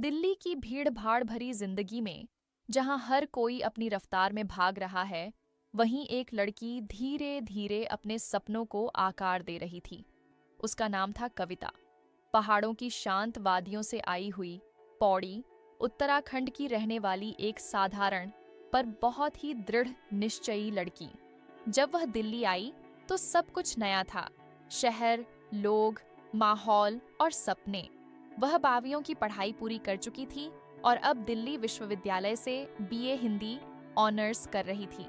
दिल्ली की भीड़-भाड़ भरी जिंदगी में जहां हर कोई अपनी रफ्तार में भाग रहा है, वहीं एक लड़की धीरे-धीरे अपने सपनों को आकार दे रही थी। उसका नाम था कविता। पहाड़ों की शांत वादियों से आई हुई, पौड़ी, उत्तराखंड की रहने वाली एक साधारण पर बहुत ही दृढ़ निश्चयी लड़की। जब वह दिल्ली आई, तो सब कुछ नया था। शहर, लोग, माहौल और सपने। वह 12वीं की पढ़ाई पूरी कर चुकी थी और अब दिल्ली विश्वविद्यालय से बीए हिंदी ऑनर्स कर रही थी।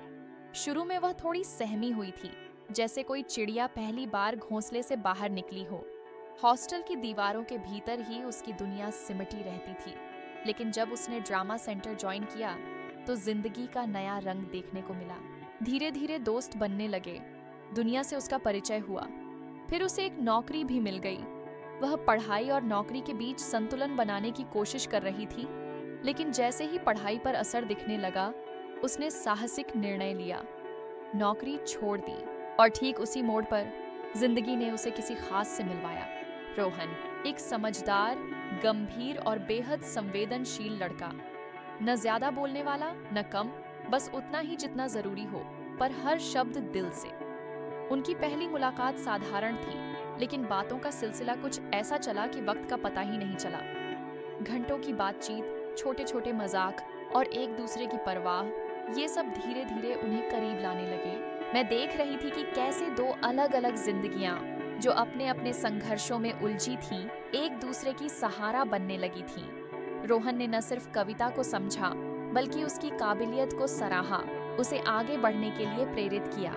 शुरू में वह थोड़ी सहमी हुई थी, जैसे कोई चिड़िया पहली बार घोंसले से बाहर निकली हो। हॉस्टल की दीवारों के भीतर ही उसकी दुनिया सिमटी रहती थी। लेकिन जब उसने ड्रामा सेंटर ज्वाइन किया, तो जिंदगी का नया रंग देखने को मिला। धीरे धीरे दोस्त बनने लगे, दुनिया से उसका परिचय हुआ। फिर उसे एक नौकरी भी मिल गई। वह पढ़ाई और नौकरी के बीच संतुलन बनाने की कोशिश कर रही थी, लेकिन जैसे ही पढ़ाई पर असर दिखने लगा, उसने साहसिक निर्णय लिया। नौकरी छोड़ दी और ठीक उसी मोड़ पर जिंदगी ने उसे किसी खास से मिलवाया। रोहन, एक समझदार, गंभीर और बेहद संवेदनशील लड़का। न ज्यादा बोलने वाला, न कम, बस उतना ही जितना जरूरी हो, पर हर शब्द दिल से। उनकी पहली मुलाकात साधारण थी, लेकिन बातों का सिलसिला कुछ ऐसा चला कि वक्त का पता ही नहीं चला। घंटों की बातचीत, छोटे छोटे मजाक और एक दूसरे की परवाह, ये सब धीरे धीरे उन्हें करीब लाने लगे। मैं देख रही थी कि कैसे दो अलग अलग जिंदगियां, जो अपने अपने संघर्षों में उलझी थीं, एक दूसरे की सहारा बनने लगी थीं। रोहन ने न सिर्फ कविता को समझा, बल्कि उसकी काबिलियत को सराहा, उसे आगे बढ़ने के लिए प्रेरित किया।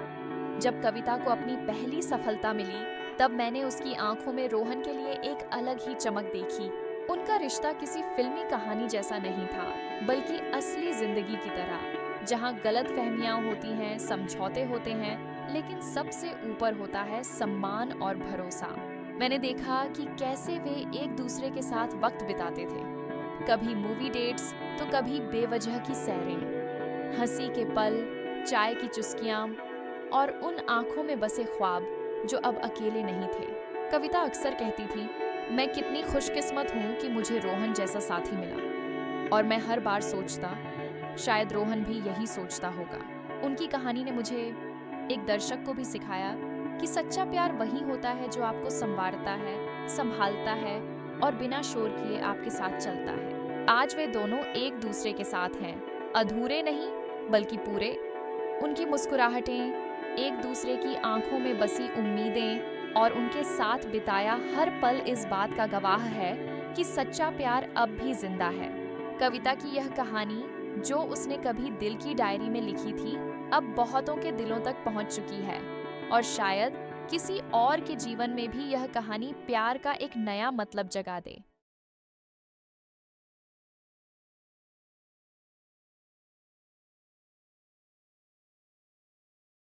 जब कविता को अपनी पहली सफलता मिली, तब मैंने उसकी आंखों में रोहन के लिए एक अलग ही चमक देखी। उनका रिश्ता किसी फिल्मी कहानी जैसा नहीं था, बल्कि असली जिंदगी की तरह, जहां गलतफहमियां होती हैं, समझौते होते हैं, लेकिन सबसे ऊपर होता है सम्मान और भरोसा। मैंने देखा कि कैसे वे एक दूसरे के साथ वक्त बिताते थे, कभी मूवी डेट्स तो कभी बेवजह की सैरें, हंसी के पल, चाय की चुस्कियां और उन आंखों में बसे ख्वाब जो अब अकेले नहीं थे। कविता अक्सर कहती थी, मैं कितनी खुशकिस्मत हूँ कि मुझे रोहन जैसा साथी मिला। और मैं हर बार सोचता, शायद रोहन भी यही सोचता होगा। उनकी कहानी ने मुझे, एक दर्शक को भी सिखाया कि सच्चा प्यार वही होता है जो आपको संवारता है, संभालता है और बिना शोर किए आपके साथ चलता है। आज वे दोनों एक दूसरे के साथ हैं, अधूरे नहीं बल्कि पूरे। उनकी मुस्कुराहटें, एक दूसरे की आंखों में बसी उम्मीदें और उनके साथ बिताया हर पल इस बात का गवाह है कि सच्चा प्यार अब भी जिंदा है। कविता की यह कहानी, जो उसने कभी दिल की डायरी में लिखी थी, अब बहुतों के दिलों तक पहुंच चुकी है। और शायद किसी और के जीवन में भी यह कहानी प्यार का एक नया मतलब जगा दे।